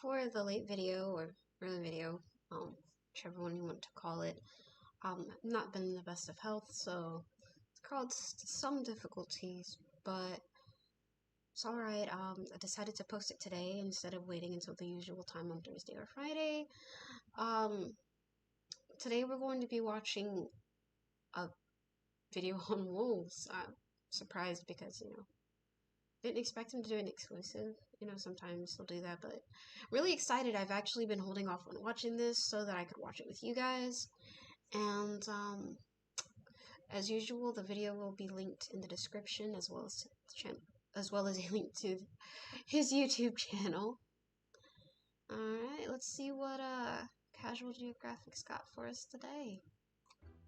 for the late video or early video, whichever one you want to call it. I've not been in the best of health, so it's caused some difficulties, but it's alright. I decided to post it today instead of waiting until the usual time on Thursday or Friday. Today we're going to be watching a video on wolves. I'm surprised because, didn't expect him to do an exclusive. Sometimes he'll do that, but really excited. I've actually been holding off on watching this so that I could watch it with you guys. And as usual, the video will be linked in the description as well as a link to his YouTube channel. Alright, let's see what Casual Geographic's got for us today.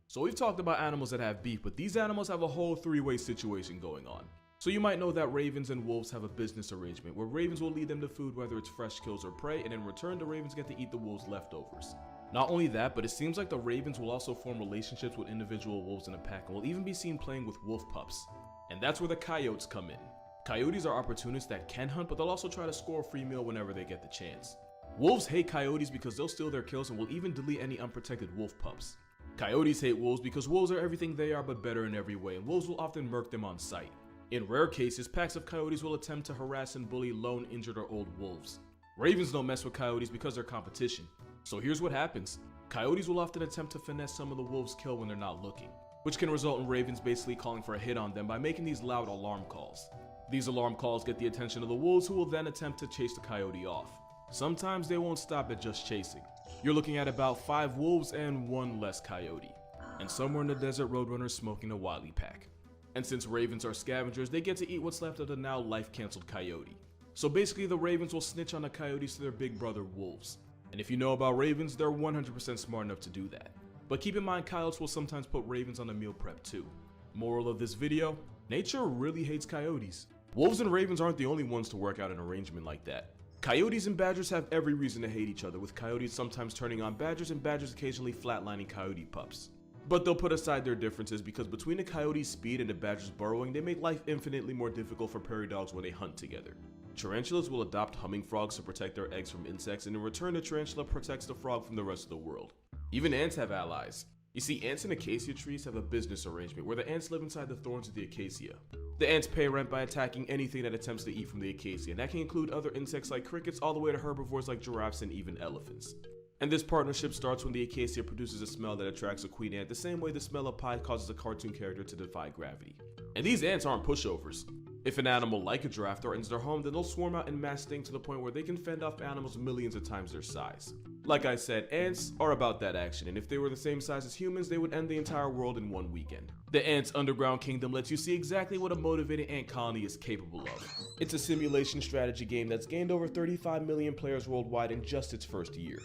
So we've talked about animals that have beef, but these animals have a whole three-way situation going on. So you might know that ravens and wolves have a business arrangement where ravens will lead them to food whether it's fresh kills or prey, and in return the ravens get to eat the wolves' leftovers. Not only that, but it seems like the ravens will also form relationships with individual wolves in a pack and will even be seen playing with wolf pups. And that's where the coyotes come in. Coyotes are opportunists that can hunt, but they'll also try to score a free meal whenever they get the chance. Wolves hate coyotes because they'll steal their kills and will even delete any unprotected wolf pups. Coyotes hate wolves because wolves are everything they are but better in every way, and wolves will often murk them on sight. In rare cases, packs of coyotes will attempt to harass and bully lone, injured, or old wolves. Ravens don't mess with coyotes because they're competition. So here's what happens. Coyotes will often attempt to finesse some of the wolves' kill when they're not looking, which can result in ravens basically calling for a hit on them by making these loud alarm calls. These alarm calls get the attention of the wolves, who will then attempt to chase the coyote off. Sometimes they won't stop at just chasing. You're looking at about 5 wolves and 1 less coyote. And somewhere in the desert, roadrunners smoking a wily pack. And since ravens are scavengers, they get to eat what's left of the now life-cancelled coyote. So basically the ravens will snitch on the coyotes to their big brother wolves. And if you know about ravens, they're 100% smart enough to do that. But keep in mind, coyotes will sometimes put ravens on a meal prep too. Moral of this video, nature really hates coyotes. Wolves and ravens aren't the only ones to work out an arrangement like that. Coyotes and badgers have every reason to hate each other, with coyotes sometimes turning on badgers and badgers occasionally flatlining coyote pups. But they'll put aside their differences because between the coyote's speed and the badger's burrowing, they make life infinitely more difficult for prairie dogs when they hunt together. Tarantulas will adopt humming frogs to protect their eggs from insects, and in return the tarantula protects the frog from the rest of the world. Even ants have allies. You see, ants and acacia trees have a business arrangement where the ants live inside the thorns of the acacia. The ants pay rent by attacking anything that attempts to eat from the acacia, and that can include other insects like crickets all the way to herbivores like giraffes and even elephants. And this partnership starts when the acacia produces a smell that attracts a queen ant, the same way the smell of pie causes a cartoon character to defy gravity. And these ants aren't pushovers. If an animal like a giraffe threatens their home, then they'll swarm out in mass sting to the point where they can fend off animals millions of times their size. Like I said, ants are about that action, and if they were the same size as humans, they would end the entire world in one weekend. The Ants' Underground Kingdom lets you see exactly what a motivated ant colony is capable of. It's a simulation strategy game that's gained over 35 million players worldwide in just its first year.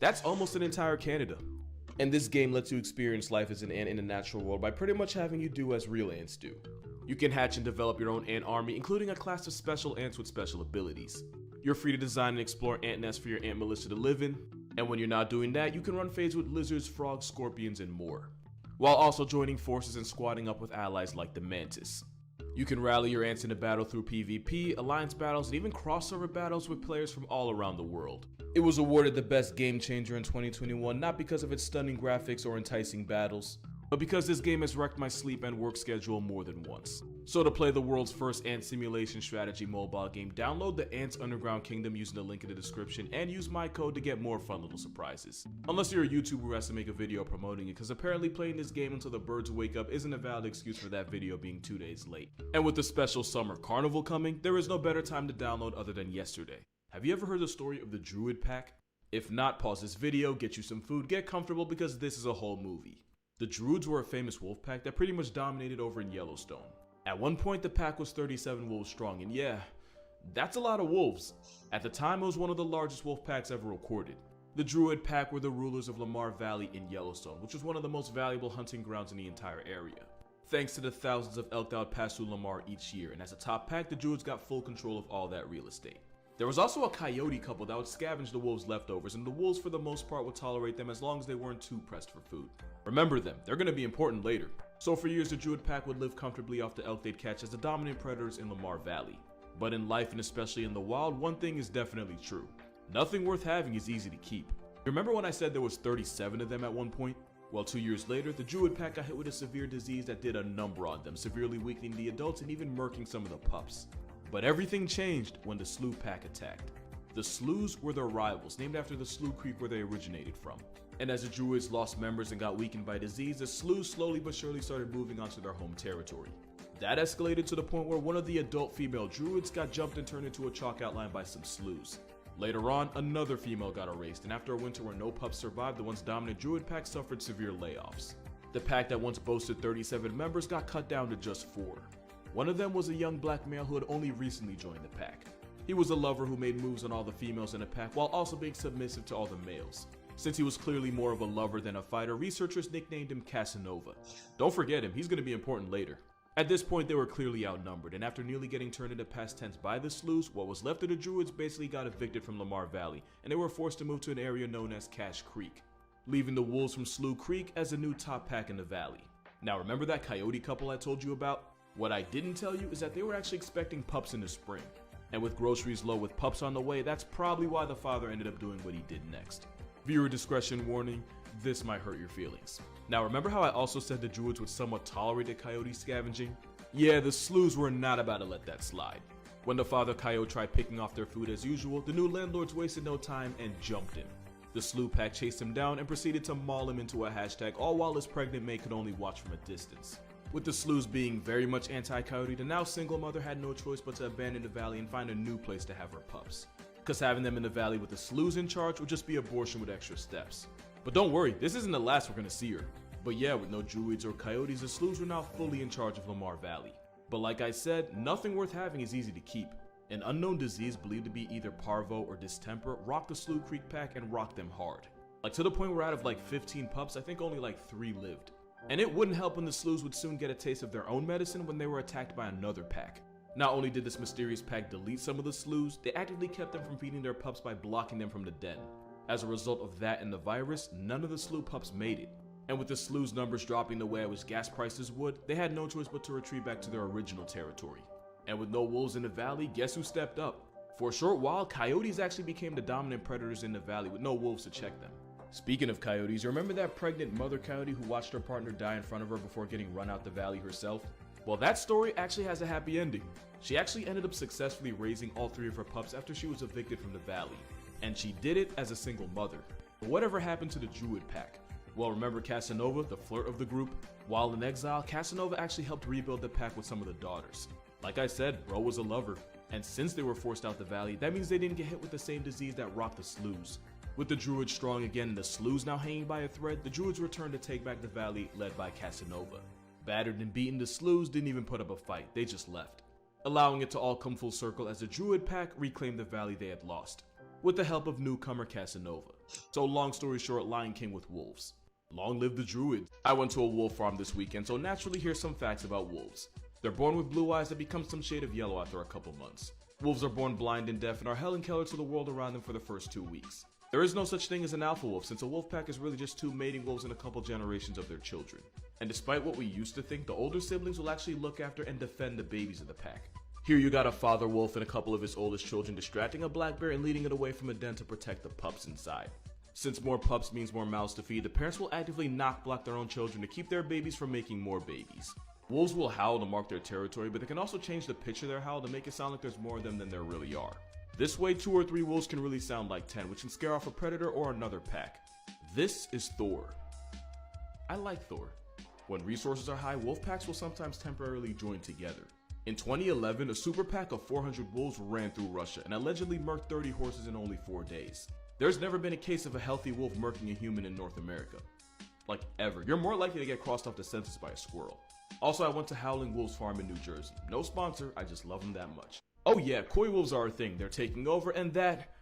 That's almost an entire Canada. And this game lets you experience life as an ant in the natural world by pretty much having you do as real ants do. You can hatch and develop your own ant army, including a class of special ants with special abilities. You're free to design and explore ant nests for your ant militia to live in, and when you're not doing that, you can run fades with lizards, frogs, scorpions, and more, while also joining forces and squadding up with allies like the mantis. You can rally your ants into battle through PvP, alliance battles, and even crossover battles with players from all around the world. It was awarded the best game changer in 2021, not because of its stunning graphics or enticing battles, but because this game has wrecked my sleep and work schedule more than once. So to play the world's first ant simulation strategy mobile game, download the Ants Underground Kingdom using the link in the description and use my code to get more fun little surprises. Unless you're a YouTuber who has to make a video promoting it, because apparently playing this game until the birds wake up isn't a valid excuse for that video being 2 days late. And with the special summer carnival coming, there is no better time to download other than yesterday. Have you ever heard the story of the Druid Pack? If not, pause this video, get you some food, get comfortable, because this is a whole movie. The Druids were a famous wolf pack that pretty much dominated over in Yellowstone. At one point, the pack was 37 wolves strong, and yeah, that's a lot of wolves. At the time, it was one of the largest wolf packs ever recorded. The Druid Pack were the rulers of Lamar Valley in Yellowstone, which was one of the most valuable hunting grounds in the entire area. Thanks to the thousands of elk that would pass through Lamar each year, and as a top pack, the Druids got full control of all that real estate. There was also a coyote couple that would scavenge the wolves' leftovers, and the wolves for the most part would tolerate them as long as they weren't too pressed for food. Remember them, they're going to be important later. So for years the Druid Pack would live comfortably off the elk they'd catch as the dominant predators in Lamar Valley. But in life, and especially in the wild, one thing is definitely true. Nothing worth having is easy to keep. Remember when I said there was 37 of them at one point? Well, 2 years later, the Druid pack got hit with a severe disease that did a number on them, severely weakening the adults and even murking some of the pups. But everything changed when the Slough pack attacked. The Sloughs were their rivals, named after the Slough Creek where they originated from. And as the Druids lost members and got weakened by disease, the Sloughs slowly but surely started moving onto their home territory. That escalated to the point where one of the adult female Druids got jumped and turned into a chalk outline by some Sloughs. Later on, another female got erased, and after a winter where no pups survived, the once dominant Druid pack suffered severe layoffs. The pack that once boasted 37 members got cut down to just 4. One of them was a young black male who had only recently joined the pack. He was a lover who made moves on all the females in the pack while also being submissive to all the males. Since he was clearly more of a lover than a fighter, researchers nicknamed him Casanova. Don't forget him, he's going to be important later. At this point, they were clearly outnumbered, and after nearly getting turned into past tense by the Sloughs, what was left of the Druids basically got evicted from Lamar Valley, and they were forced to move to an area known as Cache Creek, leaving the wolves from Slough Creek as the new top pack in the valley. Now remember that coyote couple I told you about? What I didn't tell you is that they were actually expecting pups in the spring, and with groceries low with pups on the way, that's probably why the father ended up doing what he did next. Viewer discretion warning, this might hurt your feelings. Now remember how I also said the Druids would somewhat tolerate the coyote scavenging? Yeah, the Sloughs were not about to let that slide. When the father coyote tried picking off their food as usual, the new landlords wasted no time and jumped him. The Slough pack chased him down and proceeded to maul him into a hashtag, all while his pregnant mate could only watch from a distance. With the Sloughs being very much anti-coyote, the now single mother had no choice but to abandon the valley and find a new place to have her pups. Cause having them in the valley with the Sloughs in charge would just be abortion with extra steps. But don't worry, this isn't the last we're gonna see her. But yeah, with no Druids or coyotes, the Sloughs were now fully in charge of Lamar Valley. But like I said, nothing worth having is easy to keep. An unknown disease believed to be either parvo or distemper rocked the Slough Creek pack and rocked them hard. Like to the point where out of like 15 pups, I think only like 3 lived. And it wouldn't help when the Sloughs would soon get a taste of their own medicine when they were attacked by another pack. Not only did this mysterious pack delete some of the Sloughs, they actively kept them from feeding their pups by blocking them from the den. As a result of that and the virus, none of the Slough pups made it. And with the Sloughs numbers dropping the way I wish gas prices would, they had no choice but to retreat back to their original territory. And with no wolves in the valley, guess who stepped up? For a short while, coyotes actually became the dominant predators in the valley with no wolves to check them. Speaking of coyotes, you remember that pregnant mother coyote who watched her partner die in front of her before getting run out the valley herself? Well, that story actually has a happy ending. She actually ended up successfully raising all 3 of her pups after she was evicted from the valley. And she did it as a single mother. But whatever happened to the Druid pack? Well, remember Casanova, the flirt of the group? While in exile, Casanova actually helped rebuild the pack with some of the daughters. Like I said, bro was a lover. And since they were forced out the valley, that means they didn't get hit with the same disease that rocked the Sloughs. With the Druids strong again and the Sloughs now hanging by a thread, the Druids returned to take back the valley, led by Casanova. Battered and beaten, the Sloughs didn't even put up a fight, they just left. Allowing it to all come full circle as the Druid pack reclaimed the valley they had lost, with the help of newcomer Casanova. So long story short, Lion King with wolves. Long live the Druids. I went to a wolf farm this weekend, so naturally here's some facts about wolves. They're born with blue eyes that become some shade of yellow after a couple months. Wolves are born blind and deaf and are Helen Keller to the world around them for the first 2 weeks. There is no such thing as an alpha wolf, since a wolf pack is really just 2 mating wolves and a couple generations of their children. And despite what we used to think, the older siblings will actually look after and defend the babies of the pack. Here you got a father wolf and a couple of his oldest children distracting a black bear and leading it away from a den to protect the pups inside. Since more pups means more mouths to feed, the parents will actively knock block their own children to keep their babies from making more babies. Wolves will howl to mark their territory, but they can also change the pitch of their howl to make it sound like there's more of them than there really are. This way, 2 or 3 wolves can really sound like 10, which can scare off a predator or another pack. This is Thor. I like Thor. When resources are high, wolf packs will sometimes temporarily join together. In 2011, a super pack of 400 wolves ran through Russia and allegedly murked 30 horses in only 4 days. There's never been a case of a healthy wolf murking a human in North America. Like ever. You're more likely to get crossed off the census by a squirrel. Also, I went to Howling Wolves Farm in New Jersey. No sponsor, I just love them that much. Oh yeah, coy wolves are a thing, they're taking over, and that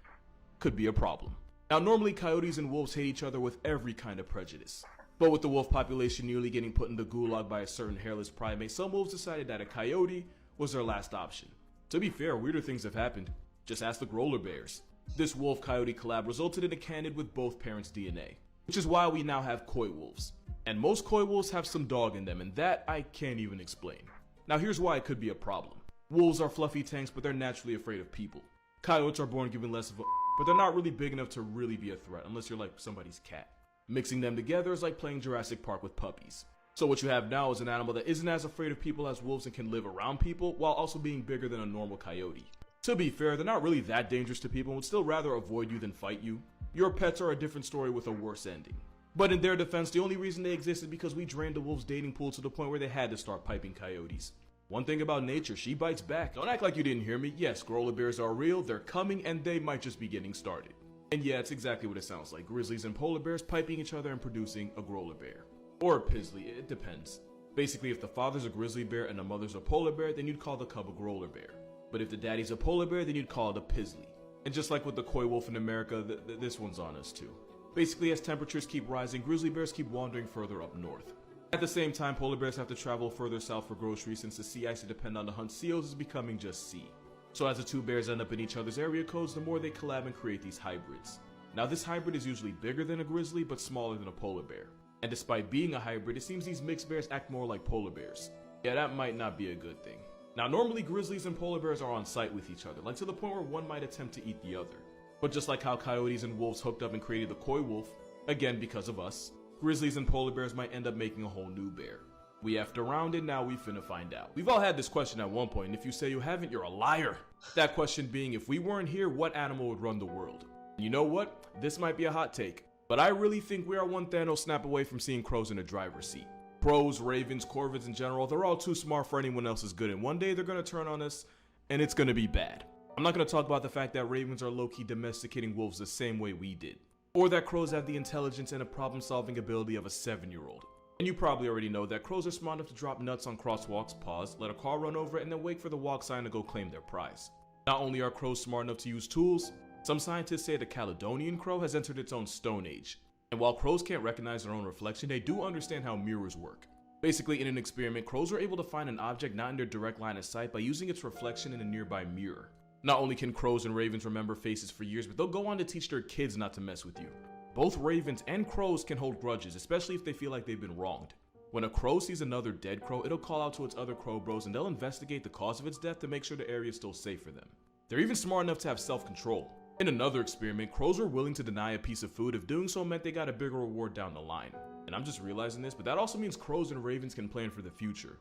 could be a problem. Now normally coyotes and wolves hate each other with every kind of prejudice. But with the wolf population nearly getting put in the gulag by a certain hairless primate, some wolves decided that a coyote was their last option. To be fair, weirder things have happened. Just ask the Growler Bears. This wolf-coyote collab resulted in a candid with both parents' DNA, which is why we now have coy wolves. And most coy wolves have some dog in them, and that I can't even explain. Now here's why it could be a problem. Wolves are fluffy tanks, but they're naturally afraid of people. Coyotes are born giving less of a but they're not really big enough to really be a threat unless you're like somebody's cat. Mixing them together is like playing Jurassic Park with puppies. So what you have now is an animal that isn't as afraid of people as wolves and can live around people while also being bigger than a normal coyote. To be fair, they're not really that dangerous to people and would still rather avoid you than fight you. Your pets are a different story with a worse ending. But in their defense, the only reason they exist is because we drained the wolves' dating pool to the point where they had to start piping coyotes. One thing about nature, she bites back. Don't act like you didn't hear me. Yes, grizzly bears are real, they're coming, and they might just be getting started. And yeah, it's exactly what it sounds like. Grizzlies and polar bears piping each other and producing a growler bear. Or a pizzly, it depends. Basically, if the father's a grizzly bear and the mother's a polar bear, then you'd call the cub a growler bear. But if the daddy's a polar bear, then you'd call it a pizzly. And just like with the coy wolf in America, this one's on us too. Basically, as temperatures keep rising, grizzly bears keep wandering further up north. At the same time, polar bears have to travel further south for groceries since the sea ice to depend on to hunt seals is becoming just sea. So as the two bears end up in each other's area codes, the more they collab and create these hybrids. Now this hybrid is usually bigger than a grizzly, but smaller than a polar bear. And despite being a hybrid, it seems these mixed bears act more like polar bears. Yeah, that might not be a good thing. Now normally grizzlies and polar bears are on sight with each other, like to the point where one might attempt to eat the other. But just like how coyotes and wolves hooked up and created the coy wolf, again because of us, grizzlies and polar bears might end up making a whole new bear. We effed around and now we finna find out. We've all had this question at one point, and if you say you haven't, you're a liar. That question being, if we weren't here, what animal would run the world? You know what? This might be a hot take, but I really think we are one Thanos snap away from seeing crows in a driver's seat. Crows, ravens, corvids in general, they're all too smart for anyone else's good, and one day they're gonna turn on us, and it's gonna be bad. I'm not gonna talk about the fact that ravens are low-key domesticating wolves the same way we did, or that crows have the intelligence and a problem-solving ability of a 7-year-old. And you probably already know that crows are smart enough to drop nuts on crosswalks, pause, let a car run over it, and then wait for the walk sign to go claim their prize. Not only are crows smart enough to use tools, some scientists say the Caledonian crow has entered its own stone age. And while crows can't recognize their own reflection, they do understand how mirrors work. Basically, in an experiment, crows were able to find an object not in their direct line of sight by using its reflection in a nearby mirror. Not only can crows and ravens remember faces for years, but they'll go on to teach their kids not to mess with you. Both ravens and crows can hold grudges, especially if they feel like they've been wronged. When a crow sees another dead crow, it'll call out to its other crow bros and they'll investigate the cause of its death to make sure the area is still safe for them. They're even smart enough to have self-control. In another experiment, crows were willing to deny a piece of food if doing so meant they got a bigger reward down the line. And I'm just realizing this, but that also means crows and ravens can plan for the future.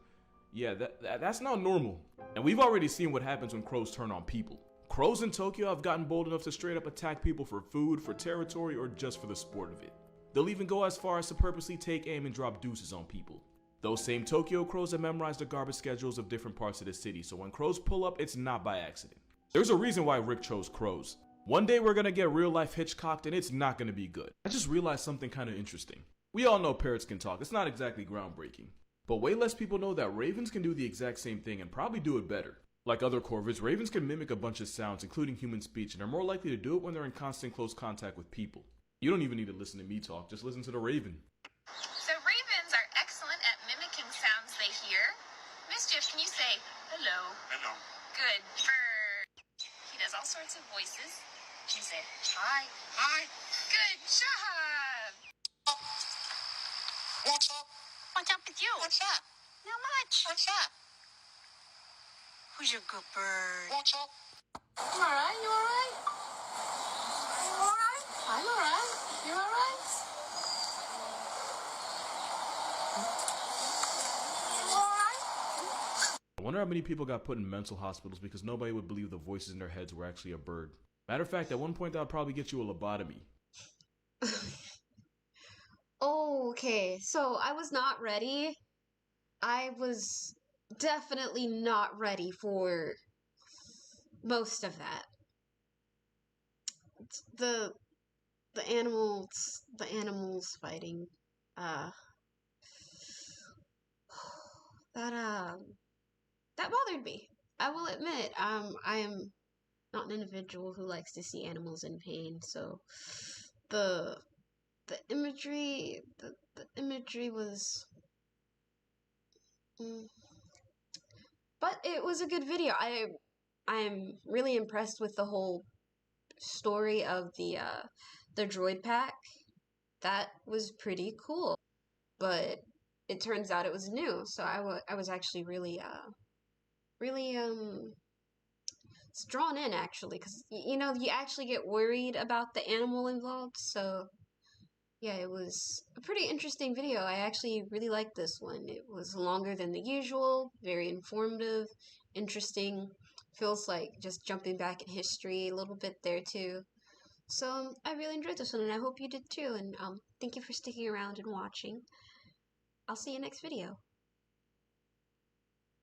Yeah, that's not normal. And we've already seen what happens when crows turn on people. Crows in Tokyo have gotten bold enough to straight up attack people for food, for territory, or just for the sport of it. They'll even go as far as to purposely take aim and drop deuces on people. Those same Tokyo crows have memorized the garbage schedules of different parts of the city, so when crows pull up, it's not by accident. There's a reason why Rick chose crows. One day we're gonna get real life Hitchcocked and it's not gonna be good. I just realized something kind of interesting. We all know parrots can talk, it's not exactly groundbreaking. But way less people know that ravens can do the exact same thing and probably do it better. Like other corvids, ravens can mimic a bunch of sounds, including human speech, and are more likely to do it when they're in constant close contact with people. You don't even need to listen to me talk, just listen to the raven. So ravens are excellent at mimicking sounds they hear. Mischief, can you say hello? Hello. Good. He does all sorts of voices. Can you say hi? Hi. Good job. What's up? What's up with you? What's up? Not much. What's up? Who's your good bird? What's up? You alright? You alright? You alright? I'm alright. You alright? You alright? I wonder how many people got put in mental hospitals because nobody would believe the voices in their heads were actually a bird. Matter of fact, at one point that would probably get you a lobotomy. Okay, so I was not ready. I was definitely not ready for most of that. The animals fighting. That bothered me. I will admit, I am not an individual who likes to see animals in pain, so the imagery was but it was a good video. I'm really impressed with the whole story of the droid pack. That was pretty cool, but it turns out it was new, so I was actually really it's drawn in actually, because you know you actually get worried about the animal involved. So yeah, it was a pretty interesting video. I actually really liked this one. It was longer than the usual, very informative, interesting. Feels like just jumping back in history a little bit there too. So I really enjoyed this one, and I hope you did too. And thank you for sticking around and watching. I'll see you next video.